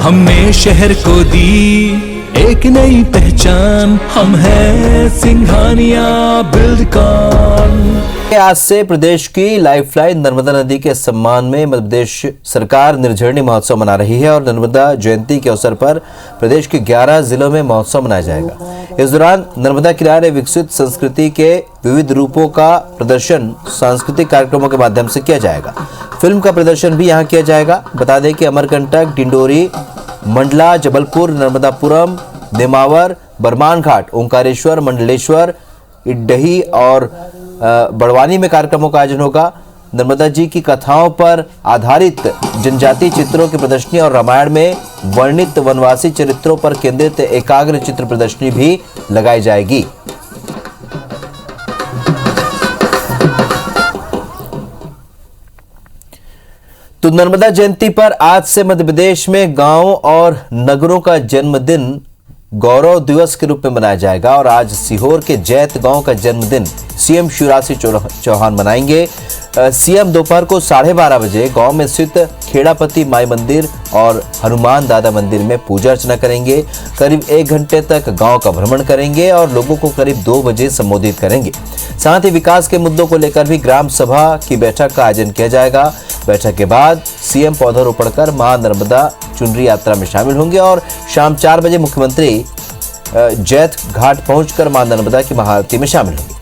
हमने शहर को दी एक नई पहचान, हम हैं सिंघानिया बिल्डकॉन। आज से प्रदेश की लाइफलाइन नर्मदा नदी के सम्मान में मध्य प्रदेश सरकार निर्झरणी महोत्सव मना रही है और नर्मदा जयंती के अवसर पर प्रदेश के 11 जिलों में महोत्सव मनाया जाएगा। इस दौरान नर्मदा किनारे विकसित संस्कृति के विविध रूपों का प्रदर्शन सांस्कृतिक कार्यक्रमों के माध्यम से किया जाएगा। फिल्म का प्रदर्शन भी यहाँ किया जाएगा। बता दें कि अमरकंटक, डिंडोरी, मंडला, जबलपुर, नर्मदापुरम, नेमावर, बरमान घाट, ओंकारेश्वर, मंडलेश्वर, इडही और बड़वानी में कार्यक्रमों का आयोजन होगा। नर्मदा जी की कथाओं पर आधारित जनजातीय चित्रों की प्रदर्शनी और रामायण में वर्णित वनवासी चरित्रों पर केंद्रित एकाग्र चित्र प्रदर्शनी भी लगाई जाएगी। तो नर्मदा जयंती पर आज से मध्य प्रदेश में गांवों और नगरों का जन्मदिन गौरव दिवस के रूप में मनाया जाएगा और आज सीहोर के जैत गांव का जन्मदिन सीएम शिवराज सिंह चौहान मनाएंगे। सीएम दोपहर को 12:30 बजे गांव में स्थित खेड़ापति माई मंदिर और हनुमान दादा मंदिर में पूजा अर्चना करेंगे। करीब 1 घंटे तक गांव का भ्रमण करेंगे और लोगों को करीब 2 बजे संबोधित करेंगे। साथ ही विकास के मुद्दों को लेकर भी ग्राम सभा की बैठक का आयोजन किया जाएगा। बैठक के बाद सीएम पौधारोपण कर मां नर्मदा चुनरी यात्रा में शामिल होंगे और शाम 4 बजे मुख्यमंत्री जैत घाट पहुंचकर मां नर्मदा की महाआरती में शामिल होंगे।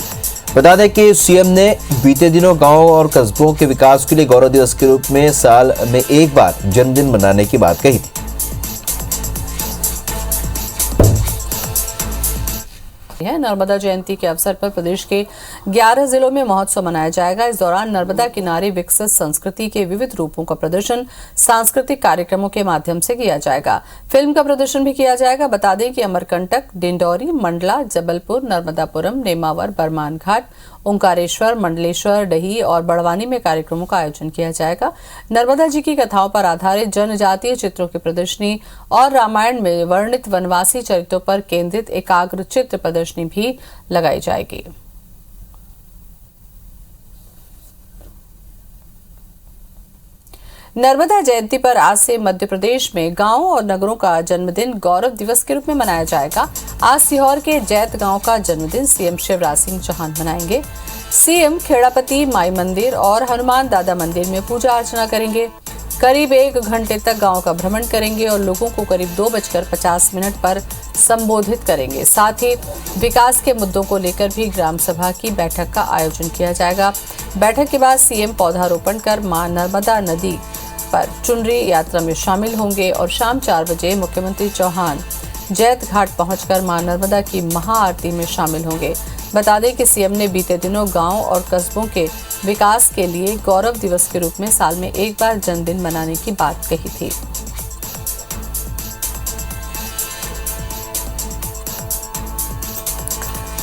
बता दें कि सीएम ने बीते दिनों गांवों और कस्बों के विकास के लिए गौरव दिवस के रूप में साल में एक बार जन्मदिन मनाने की बात कही थी। नर्मदा जयंती के अवसर पर प्रदेश के 11 जिलों में महोत्सव मनाया जाएगा। इस दौरान नर्मदा किनारे विकसित संस्कृति के विविध रूपों का प्रदर्शन सांस्कृतिक कार्यक्रमों के माध्यम से किया जाएगा। फिल्म का प्रदर्शन भी किया जाएगा। बता दें कि अमरकंटक, डिंडोरी, मंडला, जबलपुर, नर्मदापुरम, नेमावर, बरमान घाट, ओंकारेश्वर, मंडलेश्वर, डही और बड़वानी में कार्यक्रमों का आयोजन किया जाएगा। नर्मदा जी की कथाओं पर आधारित जनजातीय चित्रों की प्रदर्शनी और रामायण में वर्णित वनवासी चरित्रों पर केंद्रित एकाग्र चित्र प्रदर्शनी भी लगाई जाएगी। नर्मदा जयंती पर आज से मध्य प्रदेश में गांवों और नगरों का जन्मदिन गौरव दिवस के रूप में मनाया जाएगा। आज सीहोर के जैत गांव का जन्मदिन सीएम शिवराज सिंह चौहान मनाएंगे। सीएम खेड़ापति माई मंदिर और हनुमान दादा मंदिर में पूजा अर्चना करेंगे। करीब 1 घंटे तक गांव का भ्रमण करेंगे और लोगों को करीब 2:50 पर संबोधित करेंगे। साथ ही विकास के मुद्दों को लेकर भी ग्राम सभा की बैठक का आयोजन किया जाएगा। बैठक के बाद सीएम पौधारोपण कर मां नर्मदा नदी पर चुनरी यात्रा में शामिल होंगे और शाम 4 बजे मुख्यमंत्री चौहान जैत घाट पहुंचकर मां नर्मदा की महाआरती में शामिल होंगे। बता दें कि सीएम ने बीते दिनों गांव और कस्बों के विकास के लिए गौरव दिवस के रूप में साल में एक बार जन्मदिन मनाने की बात कही थी।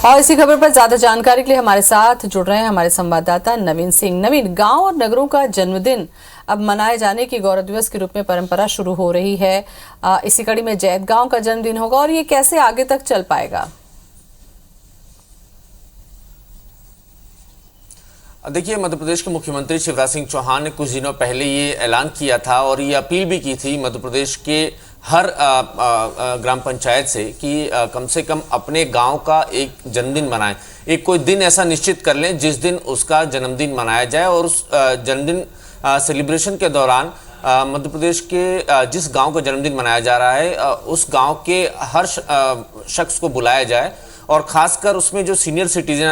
और इसी खबर पर ज्यादा जानकारी के लिए हमारे साथ जुड़ रहे हैं हमारे संवाददाता नवीन सिंह। नवीन, गांव और नगरों का जन्मदिन अब मनाए जाने की गौरव दिवस के रूप में परंपरा शुरू हो रही है। इसी कड़ी में जैत गांव का जन्मदिन होगा और ये कैसे आगे तक चल पाएगा? देखिए, मध्य प्रदेश के मुख्यमंत्री शिवराज सिंह चौहान ने कुछ दिनों पहले ये ऐलान किया था और ये अपील भी की थी मध्य प्रदेश के हर ग्राम पंचायत से कि कम से कम अपने गांव का एक जन्मदिन मनाएं। एक कोई दिन ऐसा निश्चित कर लें जिस दिन उसका जन्मदिन मनाया जाए और उस जन्मदिन सेलिब्रेशन के दौरान मध्य प्रदेश के जिस गांव का जन्मदिन मनाया जा रहा है उस गांव के हर शख्स को बुलाया जाए और ख़ासकर उसमें जो सीनियर सिटीजन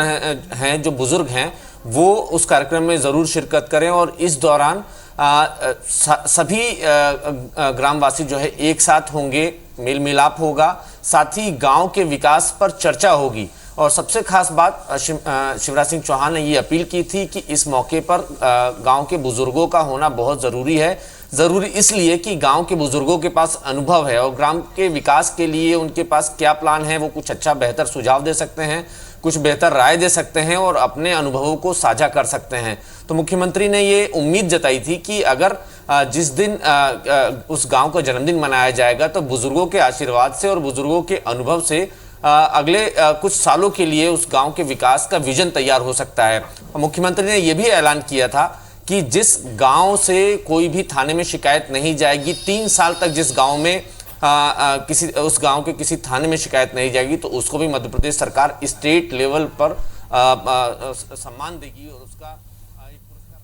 हैं, जो बुज़ुर्ग हैं, वो उस कार्यक्रम में ज़रूर शिरकत करें और इस दौरान सभी ग्रामवासी जो है एक साथ होंगे, मेल मिलाप होगा, साथ ही गांव के विकास पर चर्चा होगी। और सबसे खास बात शिवराज सिंह चौहान ने ये अपील की थी कि इस मौके पर गांव के बुजुर्गों का होना बहुत ज़रूरी है। ज़रूरी इसलिए कि गांव के बुजुर्गों के पास अनुभव है और ग्राम के विकास के लिए उनके पास क्या प्लान है, वो कुछ अच्छा बेहतर सुझाव दे सकते हैं, कुछ बेहतर राय दे सकते हैं और अपने अनुभवों को साझा कर सकते हैं। तो मुख्यमंत्री ने ये उम्मीद जताई थी कि अगर जिस दिन उस गांव का जन्मदिन मनाया जाएगा तो बुजुर्गों के आशीर्वाद से और बुजुर्गों के अनुभव से अगले कुछ सालों के लिए उस गांव के विकास का विजन तैयार हो सकता है। मुख्यमंत्री ने यह भी ऐलान किया था कि जिस गांव से कोई भी थाने में शिकायत नहीं जाएगी, 3 साल तक जिस गांव में उस गांव के किसी थाने में शिकायत नहीं जाएगी, तो उसको भी मध्य प्रदेश सरकार स्टेट लेवल पर सम्मान देगी और उसका एक पुरस्कार।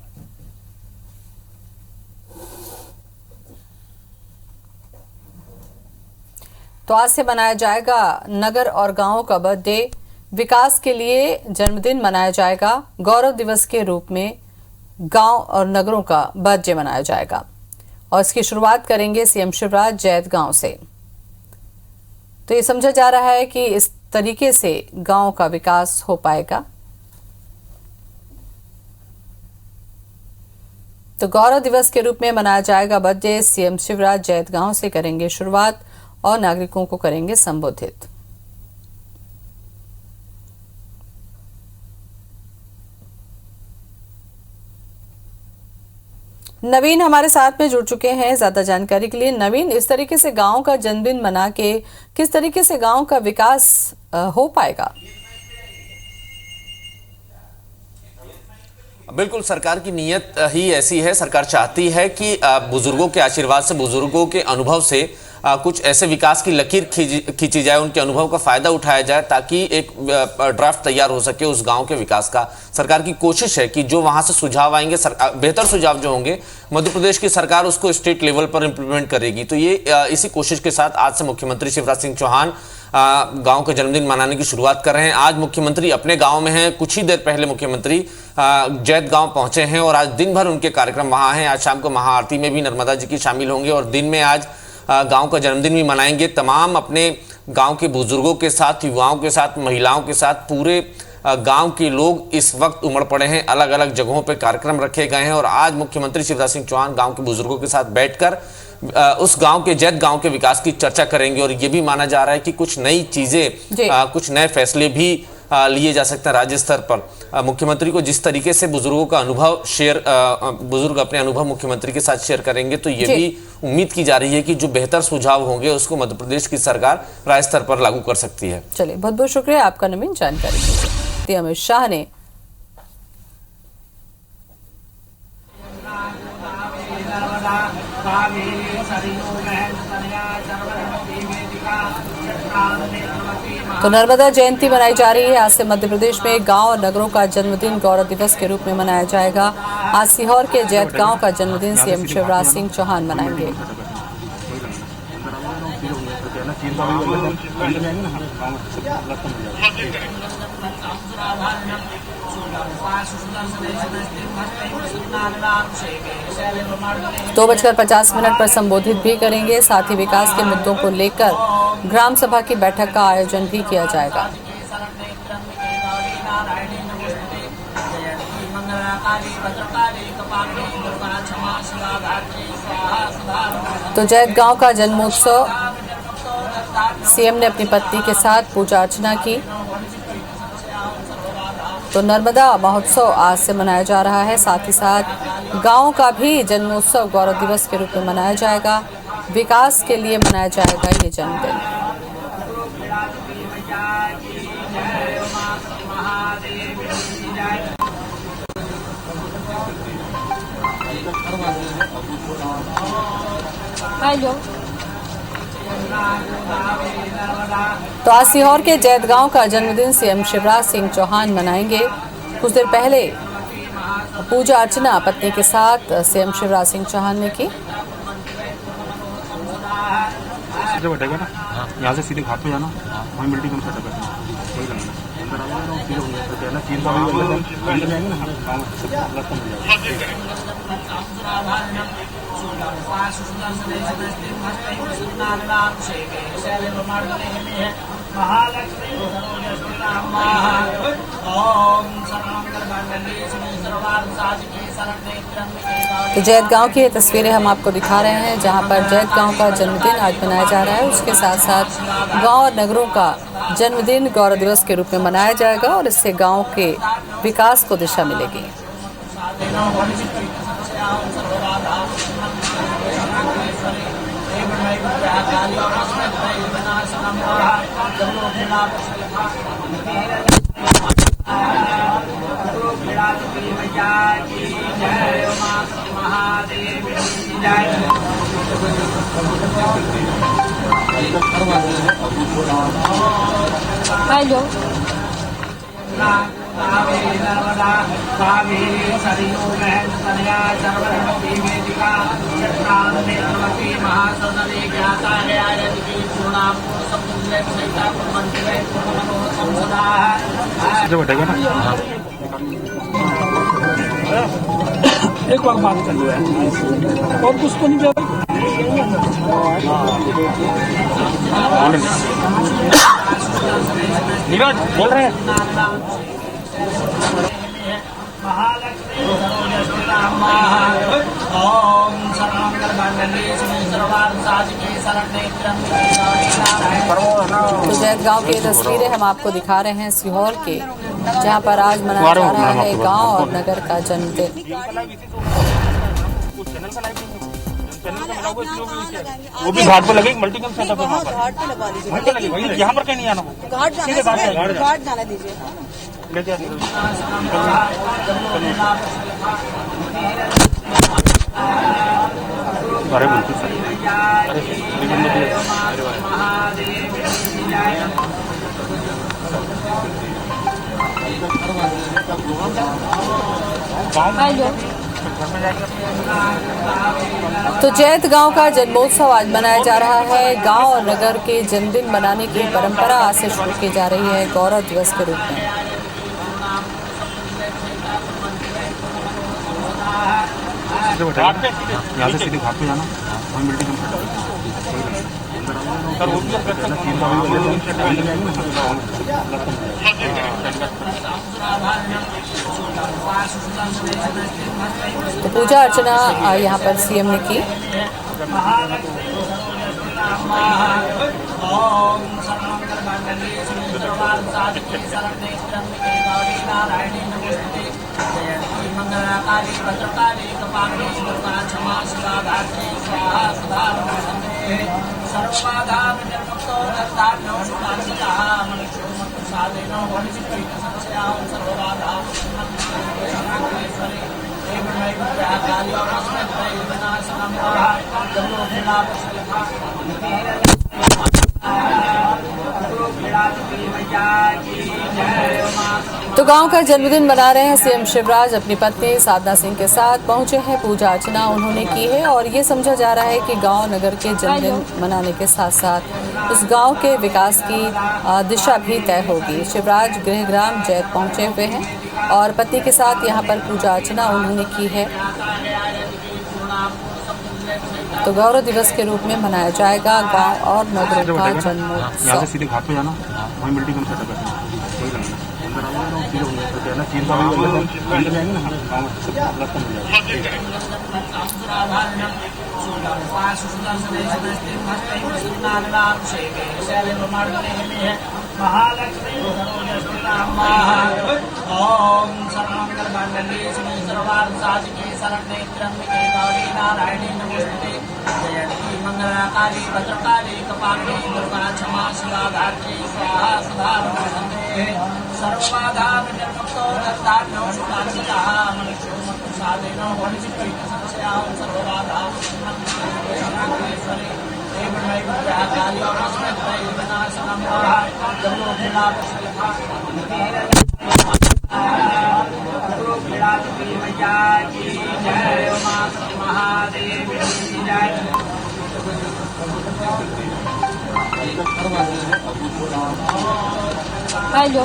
तो आज से मनाया जाएगा नगर और गांवों का बर्थडे। विकास के लिए जन्मदिन मनाया जाएगा। गौरव दिवस के रूप में गांव और नगरों का बर्थडे मनाया जाएगा और इसकी शुरुआत करेंगे सीएम शिवराज जैत गांव से। तो ये समझा जा रहा है कि इस तरीके से गांव का विकास हो पाएगा। तो गौरव दिवस के रूप में मनाया जाएगा बर्थडे। सीएम शिवराज जैत गांव से करेंगे शुरुआत और नागरिकों को करेंगे संबोधित। नवीन हमारे साथ में जुड़ चुके हैं ज्यादा जानकारी के लिए। नवीन, इस तरीके से गांव का जन्मदिन मना के किस तरीके से गांव का विकास हो पाएगा? बिल्कुल, सरकार की नीयत ही ऐसी है। सरकार चाहती है कि बुजुर्गों के आशीर्वाद से, बुजुर्गों के अनुभव से कुछ ऐसे विकास की लकीर खींची जाए, उनके अनुभव का फायदा उठाया जाए ताकि एक ड्राफ्ट तैयार हो सके उस गांव के विकास का। सरकार की कोशिश है कि जो वहां से सुझाव आएंगे, बेहतर सुझाव जो होंगे, मध्य प्रदेश की सरकार उसको स्टेट लेवल पर इंप्लीमेंट करेगी। तो ये इसी कोशिश के साथ आज से मुख्यमंत्री शिवराज सिंह चौहान गांव का जन्मदिन मनाने की शुरुआत कर रहे हैं। आज मुख्यमंत्री अपने गांव में हैं। कुछ ही देर पहले मुख्यमंत्री जैत गांव पहुंचे हैं और आज दिन भर उनके कार्यक्रम वहां हैं। आज शाम को महाआरती में भी नर्मदा जी की शामिल होंगे और दिन में आज गांव का जन्मदिन भी मनाएंगे। तमाम अपने गांव के बुजुर्गों के साथ, युवाओं के साथ, महिलाओं के साथ पूरे गांव के लोग इस वक्त उमड़ पड़े हैं। अलग अलग जगहों पे कार्यक्रम रखे गए हैं और आज मुख्यमंत्री शिवराज सिंह चौहान गांव के बुजुर्गों के साथ बैठकर उस गांव के, जैत गांव के विकास की चर्चा करेंगे और ये भी माना जा रहा है कि कुछ नई चीजें, कुछ नए फैसले भी लिए जा सकते हैं राज्य स्तर पर। मुख्यमंत्री को जिस तरीके से बुजुर्गों का अनुभव बुजुर्ग अपने अनुभव मुख्यमंत्री के साथ शेयर करेंगे, तो ये भी उम्मीद की जा रही है कि जो बेहतर सुझाव होंगे उसको मध्य प्रदेश की सरकार राज्य स्तर पर लागू कर सकती है। चलिए, बहुत बहुत शुक्रिया आपका नवीन जानकारी के लिए। अमित शाह ने तो नर्मदा जयंती मनाई जा रही है। आज से मध्य प्रदेश में गांव और नगरों का जन्मदिन गौरव दिवस के रूप में मनाया जाएगा। आज सीहोर के जैत गांव का जन्मदिन सीएम शिवराज सिंह चौहान मनाएंगे। दो 2:50 पर संबोधित भी करेंगे। साथ ही विकास के मुद्दों को लेकर ग्राम सभा की बैठक का आयोजन भी किया जाएगा। तो जैत गांव का जन्मोत्सव सीएम ने अपनी पत्नी के साथ पूजा अर्चना की। तो नर्मदा महोत्सव आज से मनाया जा रहा है। साथ ही साथ गांव का भी जन्मोत्सव गौरव दिवस के रूप में मनाया जाएगा। विकास के लिए मनाया जाएगा ये जन्मदिन। तो आज सीहोर के जैत गांव का जन्मदिन सीएम शिवराज सिंह चौहान मनाएंगे। कुछ देर पहले पूजा अर्चना पत्नी के साथ सीएम शिवराज सिंह चौहान ने की। बैठेगा ना, यहाँ से सीधे घाट पे जाना, वहीं बिल्डिंग में खड़ा करना, वही करना। अंदर आ जाएगा ना, सीधे हो जाएगा, चीन का भी अंदर जाएंगे ना, गाँव से रास्ता मिल जाएगा। तो जैत गांव की ये तस्वीरें हम आपको दिखा रहे हैं, जहां पर जैत गांव का जन्मदिन आज मनाया जा रहा है। उसके साथ साथ गांव और नगरों का जन्मदिन गौरव दिवस के रूप में मनाया जाएगा और इससे गांव के विकास को दिशा मिलेगी। हेलो जो बैठेगा ना एक बार बात कर लो और कुछ तो नहीं क्या नीरज बोल रहे हैं तो जैतगांव की तस्वीरें हम आपको दिखा रहे हैं सीहोर के, जहां पर आज मनाया जा रहा है गांव और नगर का जन्मदिन। वो भी घाट पे लगेगी, मल्टी कम सेटअप है वहाँ पर। घाट पे लगवा लीजिए, वहीं पे लगेगी, यहाँ पर कहीं नहीं आना वो। घाट सीधे घाट घाट जाने दीजिए। लेके आते अरे बिल्कुल सर, अरे तो जैतगांव का जन्मोत्सव आज मनाया जा रहा है। गांव और नगर के जन्मदिन मनाने की परंपरा आज से शुरू की जा रही है गौरव दिवस के रूप में। यहाँ से सीधे घाट पे जाना, वहीं बिल्डिंग तो पूजा अर्चना यहाँ पर सीएम ने की। तो गांव का जन्मदिन मना रहे हैं सीएम शिवराज अपनी पत्नी साधना सिंह के साथ पहुंचे हैं। पूजा अर्चना उन्होंने की है और ये समझा जा रहा है कि गांव नगर के जन्मदिन मनाने के साथ साथ उस गांव के विकास की दिशा भी तय होगी। शिवराज गृहग्राम जैत पहुंचे हुए हैं और पति के साथ यहां पर पूजा अर्चना उन्होंने की है। तो गौरव दिवस के रूप में मनाया जाएगा गांव और नगरों का जन्मोत्सव। यहाँ से सीधे घाट पे जाना, वहीं बिल्डिंग हम सेटअप करते हैं, वही लगना अंदर आ जाएगा, सीधे हो जाएगा ना, चीन का भी अंदर जाएंगे ना, गाँव में सब रास्ता मिल जाएगा। महालक्ष्मी ओम सर्वमंगलमांगल्ये शिवे सर्वार्थसाधिके शरण्ये त्र्यंबके गौरी नारायणी नमोस्तुते जयंती मंगलाकाली भद्रकाली कपालिनी दुर्गा क्षमा शिवा धात्री स्वाहा सदा नमोस्तुते सर्वबाधा विनिर्मुक्तो निर्दान्यो शुभांशितः मनुष्यो मत्प्रसादेन वंचितः संशयः सर्वबाधा हेलो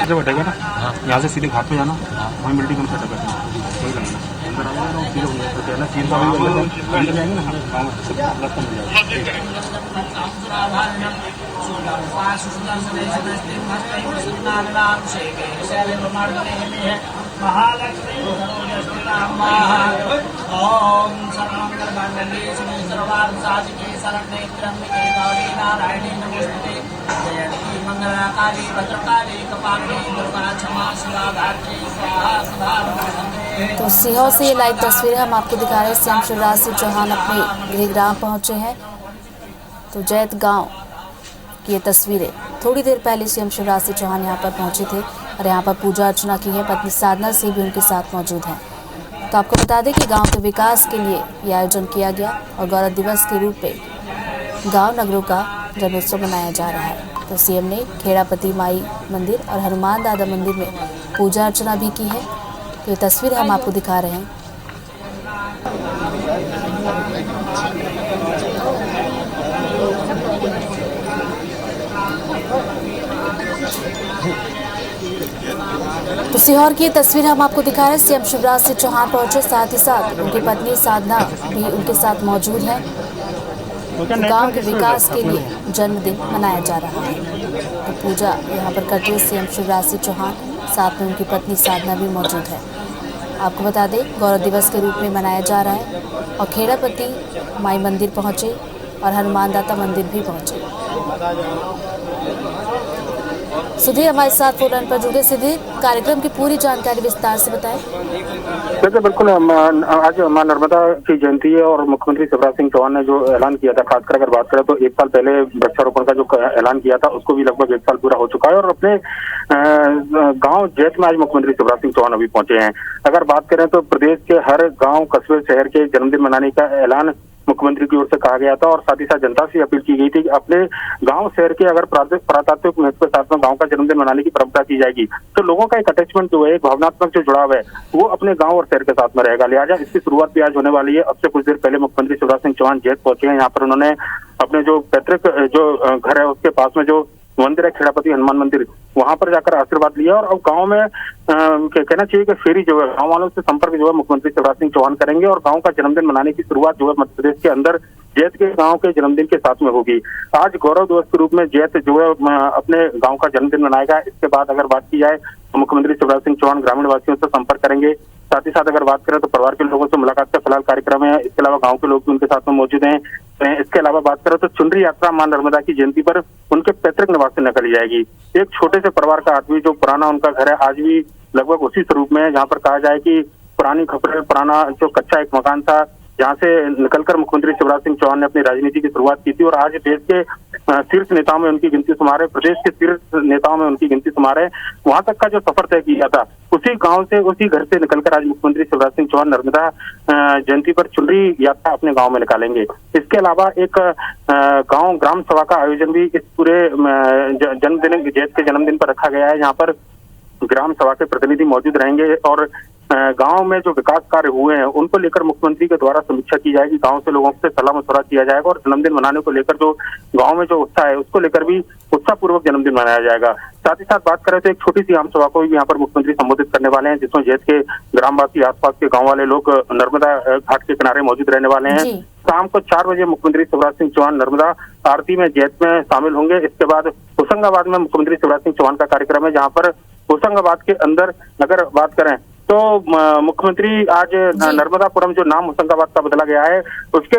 जो बैठेगा ना, यहाँ से सीधे घाट पे जाना, वहीं बिल्डिंग हम सेटअप करते हैं, वही लगना अंदर आ जाएगा, सीधे हो जाएगा ना, चीन का भी अंदर जाएंगे ना, गाँव में सब रास्ता मिल जाएगा। महालक्ष्मी ओम सर्वमंगलमांगल्ये शिवे सर्वार्थसाधिके शरण्ये त्र्यंबके गौरी नारायणी नमोस्तुते जयंती मंगला काली भद्रकाली कपालिनी दुर्गा क्षमा शिवा धात्री स्वाहा सुधा नमोस्तुते। तो सीहोर से ये लाइव तस्वीरें हम आपको दिखा रहे हैं। सीएम शिवराज सिंह चौहान अपने गृहग्राम पहुंचे हैं। तो जैत गांव की ये तस्वीरें, थोड़ी देर पहले सीएम शिवराज सिंह चौहान यहां पर पहुंचे थे और यहां पर पूजा अर्चना की है। पत्नी साधना सिंह भी उनके साथ मौजूद हैं। तो आपको बता दें कि गांव के विकास के लिए ये आयोजन किया गया और गौरव दिवस के रूप में गांव नगरों का जन्मोत्सव मनाया जा रहा है। तो सीएम ने खेड़ापति माई मंदिर और हनुमान दादा मंदिर में पूजा अर्चना भी की है। तो ये तस्वीर हम आपको दिखा रहे हैं। तो सीहोर की ये तस्वीर हम आपको दिखा रहे हैं। सीएम शिवराज सिंह चौहान पहुंचे, साथ ही साथ उनकी पत्नी साधना भी उनके साथ मौजूद है। गांव के विकास के लिए जन्मदिन मनाया जा रहा है। तो पूजा यहां पर करते हुए सीएम शिवराज सिंह चौहान, साथ में उनकी पत्नी साधना भी मौजूद है। आपको बता दें गौरव दिवस के रूप में मनाया जा रहा है और खेड़ापति माई मंदिर पहुंचे और हनुमान दाता मंदिर भी पहुंचे। सुधीर हमारे साथ फोन लाइन पर जुड़े। सुधीर, कार्यक्रम की पूरी जानकारी विस्तार से बताएं। देखिए बिल्कुल, आज मां नर्मदा की जयंती है और मुख्यमंत्री शिवराज सिंह चौहान ने जो ऐलान किया था, खासकर अगर बात करें तो 1 साल पहले वृक्षारोपण का जो ऐलान किया था उसको भी लगभग 1 साल पूरा हो चुका है और अपने गांव जैत में आज मुख्यमंत्री शिवराज सिंह चौहान अभी पहुंचे हैं। अगर बात करें तो प्रदेश के हर गाँव कस्बे शहर के जन्मदिन मनाने का ऐलान मुख्यमंत्री की ओर से कहा गया था और साथ ही साथ जनता से अपील की गई थी कि अपने गांव शहर के अगर पुरातात्विक महत्व के साथ में गांव का जन्मदिन मनाने की परंपरा की जाएगी तो लोगों का एक अटैचमेंट जो है, एक भावनात्मक जो जुड़ाव है वो अपने गांव और शहर के साथ में रहेगा। लिहाजा इसकी शुरुआत भी आज होने वाली है। अब से कुछ देर पहले मुख्यमंत्री शिवराज सिंह चौहान जैत पहुंचे हैं। यहाँ पर उन्होंने अपने जो पैतृक जो घर है उसके पास में जो मंदिर है खेड़ापति हनुमान मंदिर, वहां पर जाकर आशीर्वाद लिया और अब गांव में कहना चाहिए कि फेरी जो है गांव वालों से संपर्क जो है मुख्यमंत्री शिवराज सिंह चौहान करेंगे और गांव का जन्मदिन मनाने की शुरुआत जो है मध्य प्रदेश के अंदर जैत के गांव के जन्मदिन के साथ में होगी। आज गौरव दिवस के रूप में जैत जो है अपने गांव का जन्मदिन मनाएगा। इसके बाद अगर बात की जाए तो मुख्यमंत्री शिवराज सिंह चौहान ग्रामीण वासियों से संपर्क करेंगे। साथ ही साथ अगर बात करें तो परिवार के लोगों से मुलाकात का फिलहाल कार्यक्रम है। इसके अलावा गांव के लोग भी उनके साथ में मौजूद हैं। इसके अलावा बात करें तो चुनरी यात्रा मां नर्मदा की जयंती पर उनके पैतृक निवास से निकली जाएगी। एक छोटे से परिवार का आदमी जो पुराना उनका घर है आज भी लगभग उसी स्वरूप में है, जहाँ पर कहा जाए कि पुरानी खपरें, पुराना जो कच्चा एक मकान था जहाँ से निकलकर मुख्यमंत्री शिवराज सिंह चौहान ने अपनी राजनीति की शुरुआत की थी और आज देश के शीर्ष नेताओं में उनकी गिनती शुमार है, प्रदेश के शीर्ष नेताओं में उनकी गिनती शुमार है। वहां तक का जो सफर तय किया था उसी गांव से, उसी घर से निकलकर आज मुख्यमंत्री शिवराज सिंह चौहान नर्मदा जयंती पर चुनरी यात्रा अपने गांव में निकालेंगे। इसके अलावा एक गांव ग्राम सभा का आयोजन भी इस पूरे जन्मदिन जैत के जन्मदिन पर रखा गया है, जहाँ पर ग्राम सभा के प्रतिनिधि मौजूद रहेंगे और गांव में जो विकास कार्य हुए हैं उनको लेकर मुख्यमंत्री के द्वारा समीक्षा की जाएगी। गांव से लोगों से सलाह मशवरा किया जाएगा और जन्मदिन मनाने को लेकर जो गांव में जो उत्साह है उसको लेकर भी उत्साहपूर्वक जन्मदिन मनाया जाएगा। साथ ही साथ बात करें तो एक छोटी सी आम सभा को भी यहाँ पर मुख्यमंत्री संबोधित करने वाले हैं, जिसमें जैत के ग्रामवासी, आसपास के गाँव वाले लोग नर्मदा घाट के किनारे मौजूद रहने वाले हैं। शाम को 4 बजे मुख्यमंत्री शिवराज सिंह चौहान नर्मदा आरती में जैत में शामिल होंगे। इसके बाद होशंगाबाद में मुख्यमंत्री शिवराज सिंह चौहान का कार्यक्रम है, जहाँ पर होशंगाबाद के अंदर अगर बात करें तो मुख्यमंत्री आज नर्मदापुरम जो नाम होशंगाबाद का बदला गया है उसके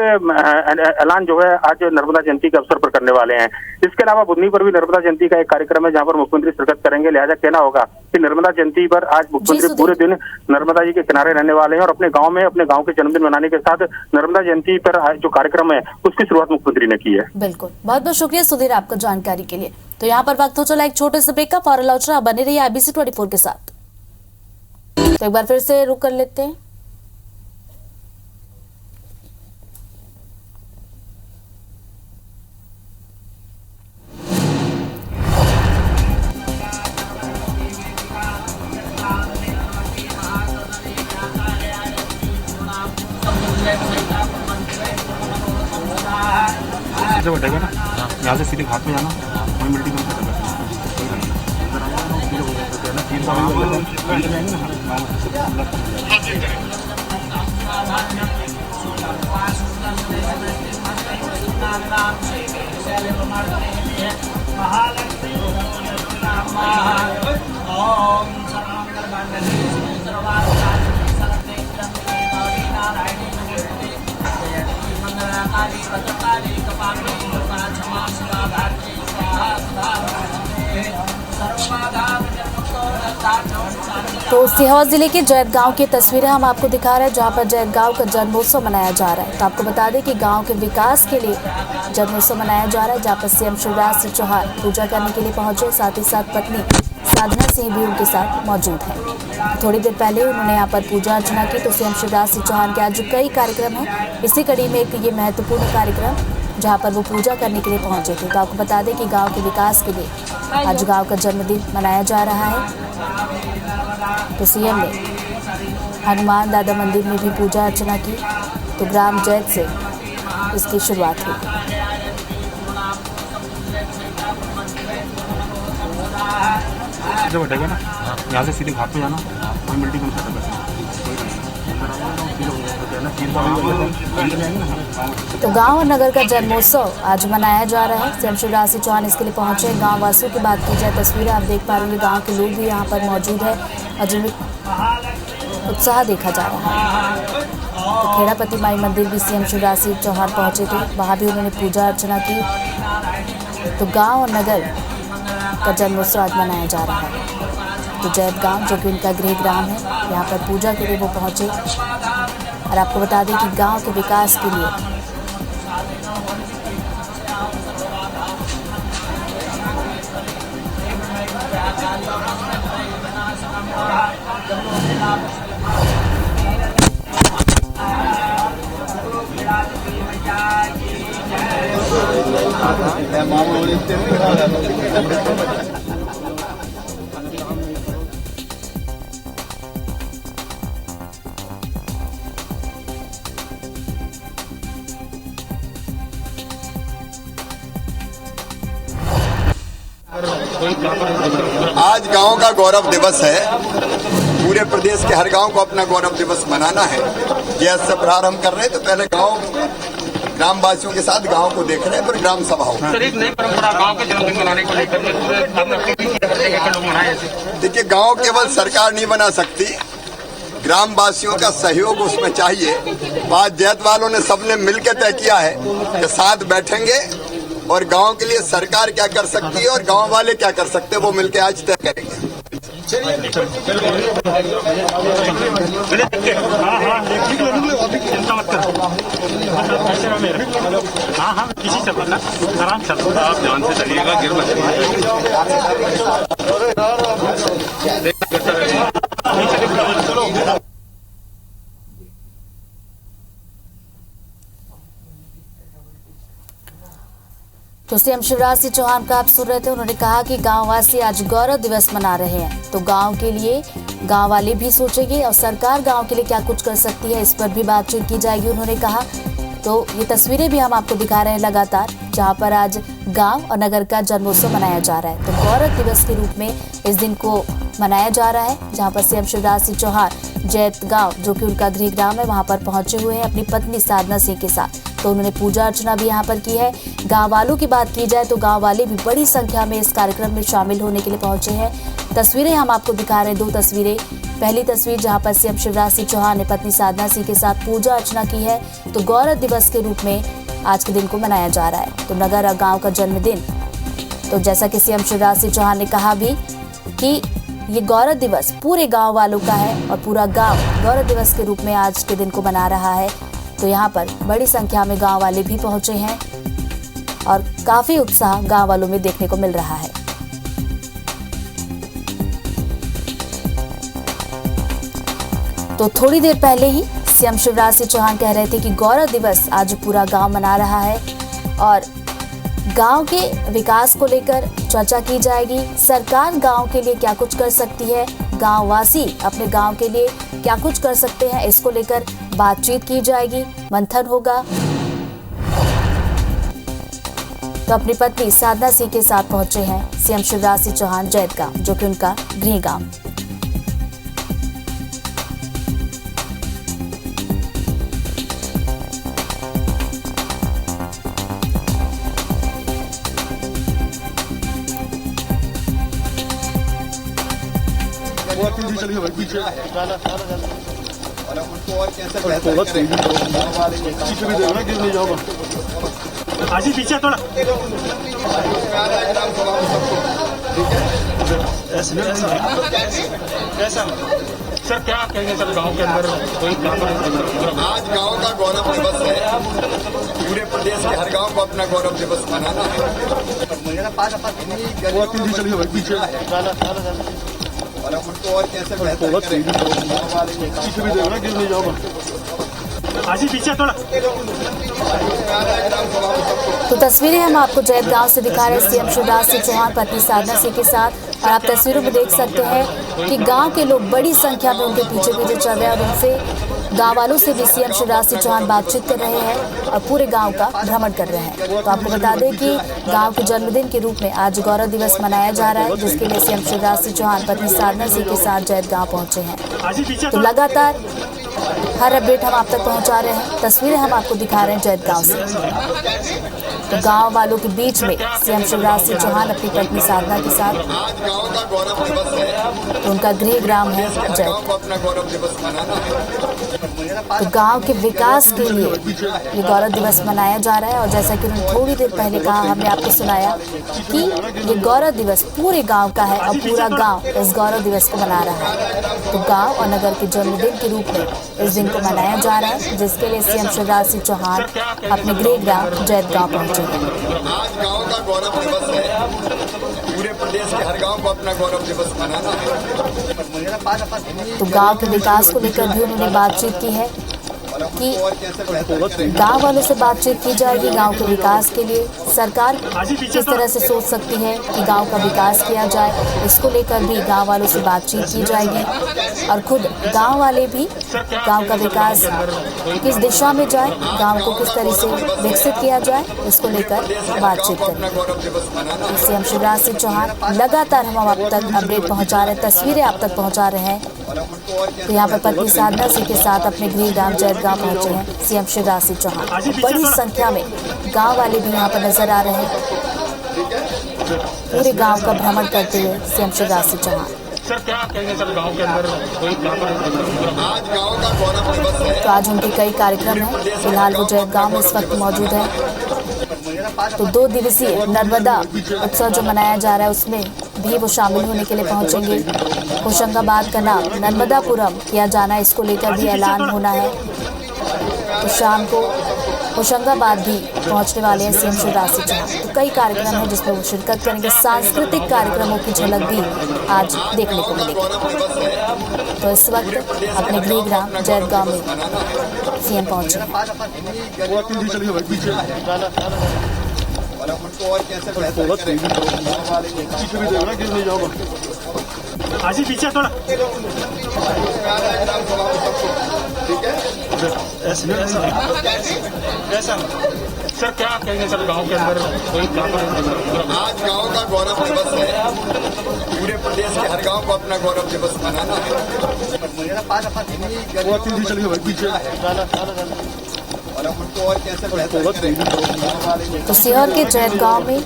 ऐलान जो है आज नर्मदा जयंती के अवसर पर करने वाले हैं। इसके अलावा बुधनी पर भी नर्मदा जयंती का एक कार्यक्रम है जहां पर मुख्यमंत्री शिरकत करेंगे। लिहाजा कहना होगा कि नर्मदा जयंती पर आज मुख्यमंत्री पूरे दिन नर्मदा जी के किनारे रहने वाले हैं और अपने गाँव में अपने गाँव के जन्मदिन मनाने के साथ नर्मदा जयंती पर जो कार्यक्रम है उसकी शुरुआत मुख्यमंत्री ने की है। बिल्कुल, बहुत बहुत शुक्रिया सुधीर आपका जानकारी के लिए। तो यहाँ पर वक्त हो चला एक छोटे से ब्रेक का, और आलोचना बने रही IBC 24 के साथ। तो एक बार फिर से रुक कर लेते हैं। जब बैठेगा ना यहाँ से सीधे घाट पे जाना, वहीं बिल्डिंग में काली भद्रकाली कपालिनी दुर्गा क्षमा शिवा धात्री स्वाहा तो सीहोर जिले के जैत गांव की तस्वीरें हम आपको दिखा रहे हैं, जहां पर जैत गांव का जन्मोत्सव मनाया जा रहा है। तो आपको बता दें कि गांव के विकास के लिए जन्मोत्सव मनाया जा रहा है, जहां पर सीएम शिवराज सिंह चौहान पूजा करने के लिए पहुंचे, साथ ही साथ पत्नी साधना सिंह भी उनके साथ मौजूद है। थोड़ी देर पहले उन्होंने यहाँ पर पूजा अर्चना की। तो सीएम शिवराज सिंह चौहान के आज कई कार्यक्रम हैं, इसी कड़ी में एक ये महत्वपूर्ण कार्यक्रम जहाँ पर वो पूजा करने के लिए पहुंचे थे। तो आपको बता दें कि गांव के विकास के लिए आज गांव का जन्मदिन मनाया जा रहा है। तो सीएम ने हनुमान दादा मंदिर में भी पूजा अर्चना की। तो ग्राम जैत से इसकी शुरुआत हुई। जो बैठेगा ना, यहाँ से सीधे घाट पे जाना, वही मल्टी कम खत्म करना। तो गांव और नगर का जन्मोत्सव आज मनाया जा रहा है। सीएम शिवराज सिंह चौहान इसके लिए पहुंचे। गांव वासियों की बात की जाए, तस्वीरें आप देख पा रहे हैं, गांव के लोग भी यहां पर मौजूद है और जिनमें उत्साह देखा जा रहा है। तो खेड़ापति माई मंदिर भी सीएम शिवराज सिंह चौहान पहुंचे थे, वहां भी उन्होंने पूजा अर्चना की। तो गाँव और नगर का जन्मोत्सव आज मनाया जा रहा है। तो जैत गांव जो कि उनका गृह ग्राम है, यहाँ पर पूजा के लिए वो पहुंचे। और आपको बता दें कि गांव के विकास के लिए आज गांव का गौरव दिवस है। पूरे प्रदेश के हर गांव को अपना गौरव दिवस मनाना है। जैसे से प्रारंभ कर रहे हैं, तो पहले गांव ग्राम वासियों के साथ गांव को देख रहे हैं, फिर ग्राम सभा हो। सर, एक नई परंपरा गांव के जन्मदिन मनाने को लेकर लोग मनाए। देखिए, गांव केवल सरकार नहीं बना सकती, ग्राम वासियों का सहयोग उसमें चाहिए। बात जैत वालों ने सबने मिलकर तय किया है कि साथ बैठेंगे और गांव के लिए सरकार क्या कर सकती है और गांव वाले क्या कर सकते हैं, वो मिलकर आज तय करेंगे। किसी से आराम से आप ध्यान से चलिएगा, गिर मत। तो सीएम शिवराज सिंह चौहान का आप सुन रहे थे। उन्होंने कहा कि गांववासी आज गौरव दिवस मना रहे हैं, तो गांव के लिए गांव वाले भी सोचेंगे और सरकार गांव के लिए क्या कुछ कर सकती है, इस पर भी बातचीत की जाएगी, उन्होंने कहा। तो ये तस्वीरें भी हम आपको दिखा रहे हैं लगातार, जहां पर आज गांव और नगर का जन्मोत्सव मनाया जा रहा है। तो गौरव दिवस के रूप में इस दिन को मनाया जा रहा है, जहां पर सीएम शिवराज सिंह चौहान जैत गांव जो कि उनका गृह ग्राम है, वहां पर पहुंचे हुए हैं अपनी पत्नी साधना सिंह के साथ। तो उन्होंने पूजा अर्चना भी यहाँ पर की है। गांव वालों की बात की जाए तो गांव वाले भी बड़ी संख्या में इस कार्यक्रम में शामिल होने के लिए पहुंचे हैं। तस्वीरें हम आपको दिखा रहे हैं, दो तस्वीरें। पहली तस्वीर जहां पर सीएम शिवराज सिंह चौहान ने पत्नी साधना सिंह के साथ पूजा अर्चना की है। तो गौरव दिवस के रूप में आज के दिन को मनाया जा रहा है। तो नगर और गाँव का जन्मदिन, तो जैसा कि सीएम शिवराज सिंह चौहान ने कहा भी कि ये गौरव दिवस पूरे गांव वालों का है और पूरा गांव गौरव दिवस के रूप में आज के दिन को मना रहा है। तो यहाँ पर बड़ी संख्या में गांव वाले भी पहुंचे हैं और काफी उत्साह गांव वालों में देखने को मिल रहा है। तो थोड़ी देर पहले ही सीएम शिवराज सिंह चौहान कह रहे थे कि गौरव दिवस आज पूरा गांव मना रहा है और गांव के विकास को लेकर चर्चा की जाएगी। सरकार गांव के लिए क्या कुछ कर सकती है, गांववासी अपने गांव के लिए क्या कुछ कर सकते हैं, इसको लेकर बातचीत की जाएगी, मंथन होगा। तो अपनी पत्नी साधना सिंह के साथ पहुंचे हैं सीएम शिवराज सिंह चौहान जैत गांव, जो कि उनका गृह गांव। चलिए भाई पीछे और उनको और कैसे भी देखना गिर नहीं जाओगा। आजी पीछे थोड़ा ऐसा सर क्या कहेंगे सर गांव के अंदर कोई आज गांव का गौरव दिवस है। पूरे प्रदेश के हर गांव को अपना गौरव दिवस मनाना है। और अब उनको और कैसे बेहतर करेंगे। आजी पीछे थोड़ा तो तस्वीरें हम आपको जैत गांव से दिखा रहे हैं सीएम शिवराज सिंह चौहान पत्नी साधना सिंह के साथ। और आप तस्वीरों में देख सकते हैं कि गांव के लोग बड़ी संख्या में उनके पीछे पीछे चल रहे हैं और उनसे गांव वालों से भी सीएम शिवराज सिंह चौहान बातचीत कर रहे हैं और पूरे गांव का भ्रमण कर रहे हैं। तो आपको बता दें कि गांव के जन्मदिन के रूप में आज गौरव दिवस मनाया जा रहा है, जिसके लिए सीएम शिवराज सिंह चौहान पत्नी साधना सिंह के साथ जैत गांव पहुंचे हैं। तो लगातार हर अपडेट हम आप तक पहुंचा रहे हैं। तस्वीरें हम आपको दिखा रहे हैं जैत गांव से। तो गांव वालों के बीच में सीएम शिवराज सिंह चौहान अपनी पत्नी साधना के साथ। आज गांव का गौरव दिवस है। तो उनका गृह ग्राम है जैत। गांव को अपना गौरव दिवस मनाना है। तो गांव के विकास के लिए ये गौरव दिवस मनाया जा रहा है। और जैसा कि उन्होंने थोड़ी देर पहले कहा, हमने आपको सुनाया कि ये गौरव दिवस पूरे गांव का है और पूरा गांव इस गौरव दिवस को मना रहा है। तो गांव और नगर के जन्मदिन के रूप में इस दिन को मनाया जा रहा है, जिसके लिए सीएम शिवराज सिंह चौहान अपने गृह ग्राम जैत गांव पहुंचे हैं। आज गांव का गौरव दिवस है। पूरे प्रदेश के हर गांव को अपना गौरव दिवस मनाना है। तो गांव के विकास को लेकर भी उन्होंने बातचीत की है कि गांव वालों से बातचीत की जाएगी। गांव के विकास के लिए सरकार किस तरह से सोच सकती है कि गांव का विकास किया जाए, इसको लेकर भी गांव वालों से बातचीत की जाएगी। और खुद गांव वाले भी गांव का विकास किस दिशा में जाए, गांव को किस तरह से विकसित किया जाए, इसको लेकर बातचीत करेंगे। सीएम शिवराज सिंह चौहान लगातार हम आप तक अपडेट पहुंचा रहे हैं, तस्वीरें आप तक पहुंचा रहे हैं। तो यहाँ पर पत्नी साधना सिंह के साथ अपने गृह ग्राम जैत गांव पहुंचे हैं सीएम शिवराज सिंह चौहान। बड़ी संख्या में गांव वाले भी यहाँ पर नजर आ रहे हैं, पूरे गांव का भ्रमण करते हुए सीएम शिवराज सिंह चौहान। सर क्या कहेंगे सर गांव के अंदर कोई आज गांव का गौरव दिवस है। तो आज उनके कई कार्यक्रम हैं। फिलहाल वो जैत गांव में इस वक्त मौजूद है। तो 2 दिवसीय नर्मदा उत्सव जो मनाया जा रहा है उसमें भी वो शामिल होने के लिए पहुंचेंगे। होशंगाबाद का नाम नर्मदापुरम किया जाना, इसको लेकर भी ऐलान होना है। तो शाम को होशंगाबाद भी पहुंचने वाले हैं सीएम शिवराज सिंह चौहान। तो कई कार्यक्रम हैं जिसमें वो शिरकत करेंगे। सांस्कृतिक कार्यक्रमों की झलक भी आज देखने को मिलेगी। तो इस वक्त अपने गृह ग्राम जैत गांव में सीएम पहुंचे हैं। और अब उनको और कैसे बेहतर करेंगे। आजी पीछे थोड़ा ऐसा सर क्या कहेंगे सर गांव के अंदर कोई आज गांव का गौरव दिवस है। पूरे प्रदेश के हर गांव को अपना गौरव दिवस मनाना है। और अब उनको और कैसे बेहतर करेंगे। तो सीहोर के जैत गांव में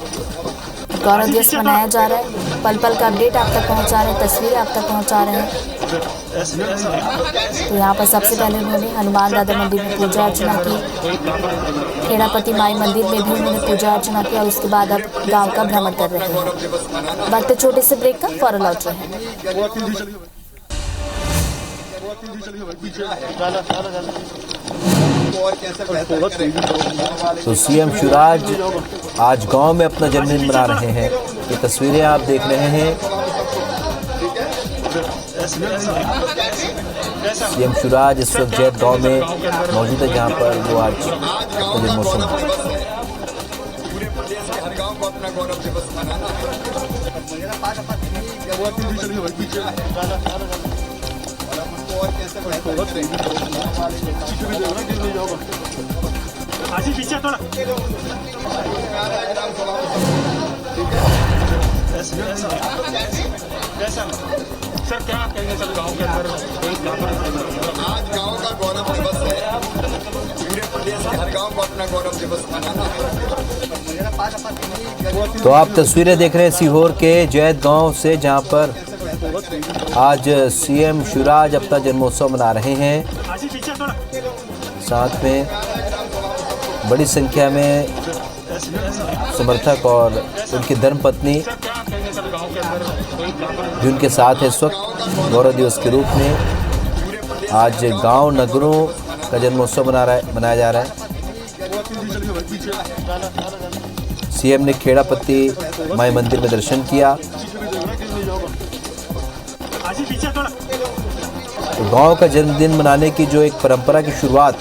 गौरव दिवस मनाया जा रहा है। पल पल का अपडेट आप तक पहुंचा रहे हैं, तस्वीरें आप तक पहुंचा रहे हैं। तो यहाँ पर सबसे पहले उन्होंने हनुमान दादा मंदिर में पूजा अर्चना की, खेड़ापति माई मंदिर में भी उन्होंने पूजा अर्चना की और उसके बाद अब गांव का भ्रमण कर रहे हैं। वक्त छोटे से ब्रेक का, फौरन लौट रहे हैं। तो सीएम शिवराज आज गांव में अपना जन्मदिन मना रहे हैं। ये तस्वीरें आप देख रहे हैं। सीएम शिवराज इस वक्त जैत गांव में मौजूद है, जहां पर वो आज मौसम पूरे प्रदेश के हर गांव को अपना गौरव दिवस मनाना है। और अब उनको और कैसे बेहतर करेंगे। आजी पीछे थोड़ा सर क्या कहेंगे सर गांव के अंदर कोई आज गांव का गौरव दिवस है। पूरे प्रदेश के हर गांव को अपना गौरव दिवस मनाना है। तो आप तस्वीरें देख रहे हैं सीहोर के जैत गांव से, जहां पर आज सीएम शिवराज अपना जन्मोत्सव मना रहे हैं। साथ में बड़ी संख्या में समर्थक और उनकी धर्मपत्नी भी उनके साथ है। इस वक्त गौरव दिवस के रूप में आज गांव नगरों का जन्मोत्सव मनाया जा रहा है। सीएम ने खेड़ापत्ती माई मंदिर में दर्शन किया। तो गांव का जन्मदिन मनाने की जो एक परंपरा की शुरुआत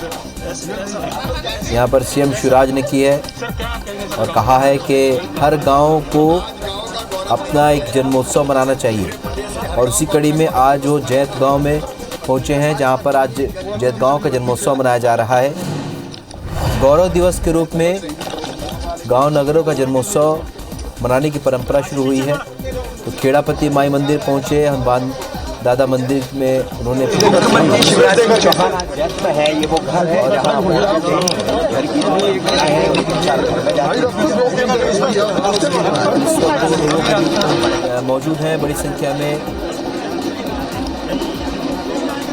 यहाँ पर सीएम शिवराज ने की है और कहा है कि हर गांव को अपना एक जन्मोत्सव मनाना चाहिए। और उसी कड़ी में आज वो जैत गांव में पहुंचे हैं, जहां पर आज जैत गांव का जन्मोत्सव मनाया जा रहा है। गौरव दिवस के रूप में गांव नगरों का जन्मोत्सव मनाने की परंपरा शुरू हुई है। तो खेड़ापत्ती माई मंदिर पहुंचे, हनुमान दादा मंदिर में उन्होंने मौजूद हैं बड़ी संख्या में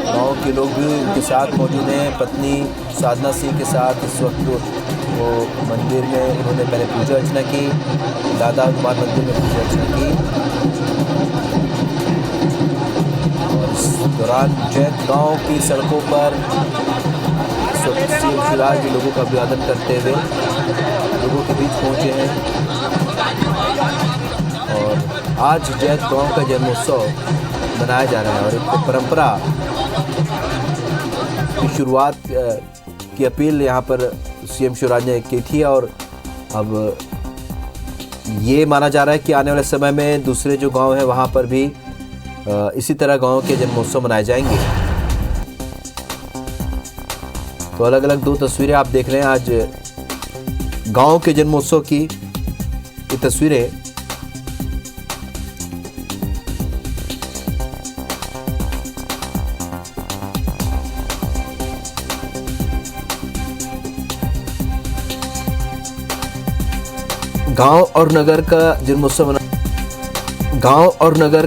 गाँव के लोग भी उनके साथ मौजूद हैं। पत्नी साधना सिंह के साथ इस वक्त वो मंदिर में उन्होंने पहले पूजा अर्चना की, दादा हनुमान मंदिर में पूजा अर्चना की। और इस दौरान जैत गांव की सड़कों पर सीएम शिवराज जी लोगों का अभिवादन करते हुए लोगों के बीच पहुंचे हैं। और आज जैत गांव का जन्मोत्सव मनाया जा रहा है और एक परंपरा की शुरुआत की अपील यहाँ पर सीएम शिवराज ने की थी। और अब ये माना जा रहा है कि आने वाले समय में दूसरे जो गांव है वहाँ पर भी इसी तरह गांव के जन्मोत्सव मनाए जाएंगे। तो अलग अलग दो तस्वीरें आप देख रहे हैं आज गांव के जन्मोत्सव की। ये तस्वीरें गांव और नगर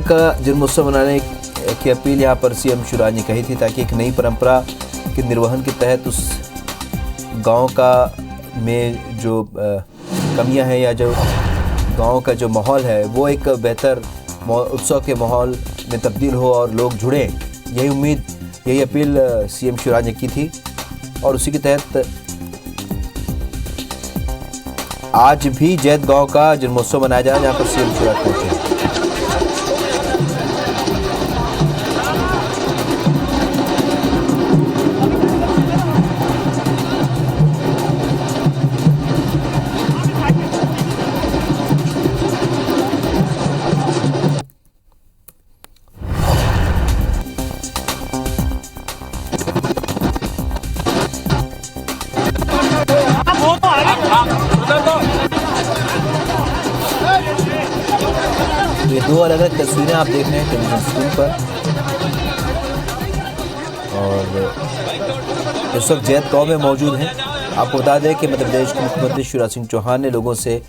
का जन्मोत्सव मनाने की अपील यहाँ पर सीएम शिवराज ने कही थी, ताकि एक नई परंपरा के निर्वहन के तहत उस गांव का में जो कमियां हैं या जो गांव का जो माहौल है वो एक बेहतर उत्सव के माहौल में तब्दील हो और लोग जुड़ें। यही उम्मीद, यही अपील सीएम शिवराज ने की थी और उसी के तहत आज भी जैत गांव का जन्मोत्सव मनाया जा रहा है, जहाँ पर सीएम शिवराज पहुंचे। ये दो अलग अलग तस्वीरें आप देख रहे हैं टेलीविजन स्क्रीन पर। और इस वक्त जैत गाँव में मौजूद हैं। आपको बता दें कि मध्य प्रदेश के मुख्यमंत्री शिवराज सिंह चौहान ने लोगों से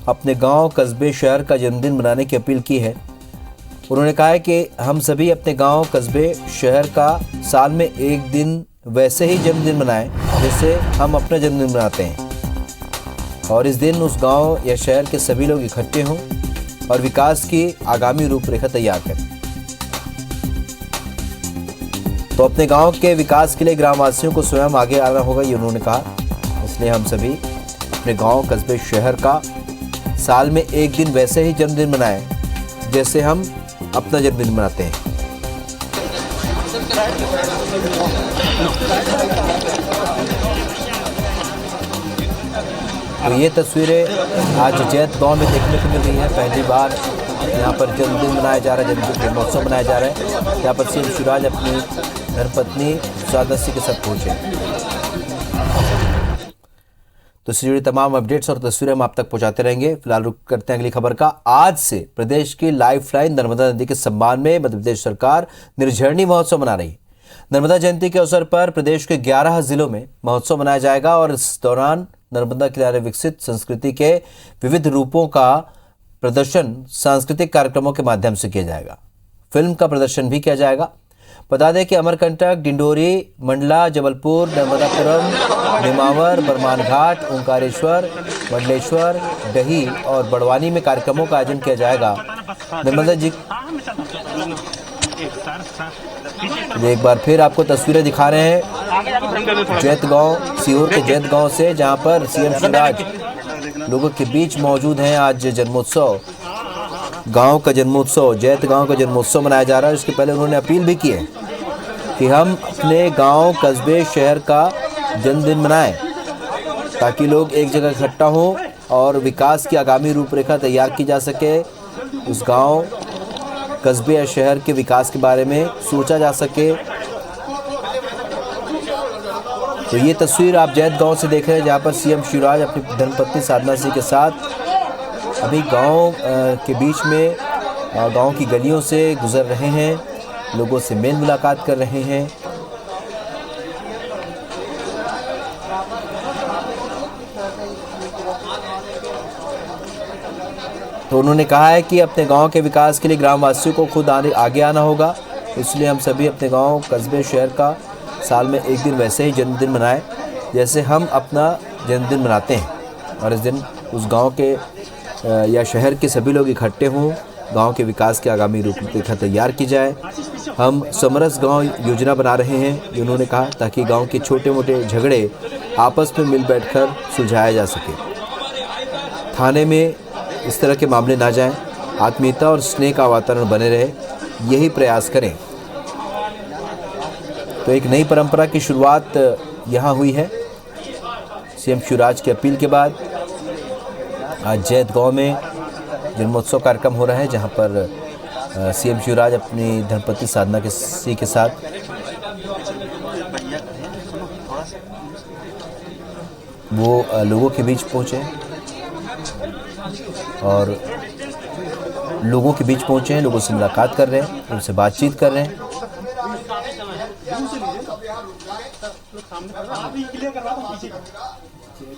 अपने गांव, कस्बे, शहर का जन्मदिन मनाने की अपील की है। उन्होंने कहा है कि हम सभी अपने गांव, कस्बे, शहर का साल में एक दिन वैसे ही जन्मदिन मनाएं जैसे हम अपना जन्मदिन मनाते हैं। और इस दिन उस गांव या शहर के सभी लोग इकट्ठे हों और विकास की आगामी रूपरेखा तैयार करें। तो अपने गांव के विकास के लिए ग्रामवासियों को स्वयं आगे आना होगा, ये उन्होंने कहा। इसलिए हम सभी अपने गांव, कस्बे, शहर का साल में एक दिन वैसे ही जन्मदिन मनाएं जैसे हम अपना जन्मदिन मनाते हैं। तो ये तस्वीरें आज जैत गांव में देखने को मिल रही है। पहली बार यहाँ पर जन्मदिन मनाया जा रहा है, जन्मोत्सव मनाया जा रहा है। यहाँ पर सीएम शिवराज अपनी धर्मपत्नी साधना सिंह के साथ पहुंचे। तो इससे जुड़ी तमाम अपडेट्स और तस्वीरें हम आप तक पहुंचाते रहेंगे। फिलहाल रुक करते हैं अगली खबर का। आज से प्रदेश की लाइफलाइन नर्मदा नदी के सम्मान में मध्य प्रदेश सरकार निर्झरणी महोत्सव मना रही है। नर्मदा जयंती के अवसर पर प्रदेश के 11 जिलों में महोत्सव मनाया जाएगा और इस दौरान नर्मदा किनारे विकसित संस्कृति के विविध रूपों का प्रदर्शन सांस्कृतिक कार्यक्रमों के माध्यम से किया जाएगा। फिल्म का प्रदर्शन भी किया जाएगा। बता दें कि अमरकंटक, डिंडोरी, मंडला, जबलपुर, नर्मदापुरम, नेमावर, बरमान घाट, ओंकारेश्वर, मंडलेश्वर, डही और बड़वानी में कार्यक्रमों का आयोजन किया जाएगा। नर्मदा जी, एक बार फिर आपको तस्वीरें दिखा रहे हैं जैत गांव, सीहोर के जैत गांव से, जहां पर सीएम शिवराज लोगों के बीच मौजूद हैं। आज जन्मोत्सव, गांव का जन्मोत्सव, जैत गांव का जन्मोत्सव मनाया जा रहा है। इसके पहले उन्होंने अपील भी की है कि हम अपने गांव, कस्बे, शहर का जन्मदिन मनाएं ताकि लोग एक जगह इकट्ठा हों और विकास की आगामी रूपरेखा तैयार की जा सके। उस गांव, कस्बे या शहर के विकास के बारे में सोचा जा सके। तो ये तस्वीर आप जैत गांव से देख रहे हैं, जहां पर सीएम शिवराज अपनी धर्मपत्नी साधना सिंह के साथ अभी गांव के बीच में, गांव की गलियों से गुजर रहे हैं, लोगों से मेल मुलाकात कर रहे हैं। तो उन्होंने कहा है कि अपने गांव के विकास के लिए ग्रामवासियों को खुद आगे आना होगा, इसलिए हम सभी अपने गांव, कस्बे, शहर का साल में एक दिन वैसे ही जन्मदिन मनाएं जैसे हम अपना जन्मदिन मनाते हैं, और इस दिन उस गांव के या शहर के सभी लोग इकट्ठे हों, गांव के विकास की आगामी रूपरेखा तैयार की जाए। हम समरस गांव योजना बना रहे हैं, उन्होंने कहा, ताकि गांव के छोटे मोटे झगड़े आपस में मिल बैठकर सुलझाया जा सके, थाने में इस तरह के मामले ना जाएं, आत्मीयता और स्नेह का वातावरण बने रहे, यही प्रयास करें। तो एक नई परंपरा की शुरुआत यहाँ हुई है सीएम शिवराज की अपील के बाद। आज जैत गांव में जन्मोत्सव कार्यक्रम हो रहा है, जहां पर सीएम शिवराज अपनी धर्मपत्नी साधना सिंह के साथ वो लोगों के बीच पहुंचे और लोगों के बीच पहुंचे हैं, लोगों से मुलाकात कर रहे हैं, उनसे बातचीत कर रहे हैं।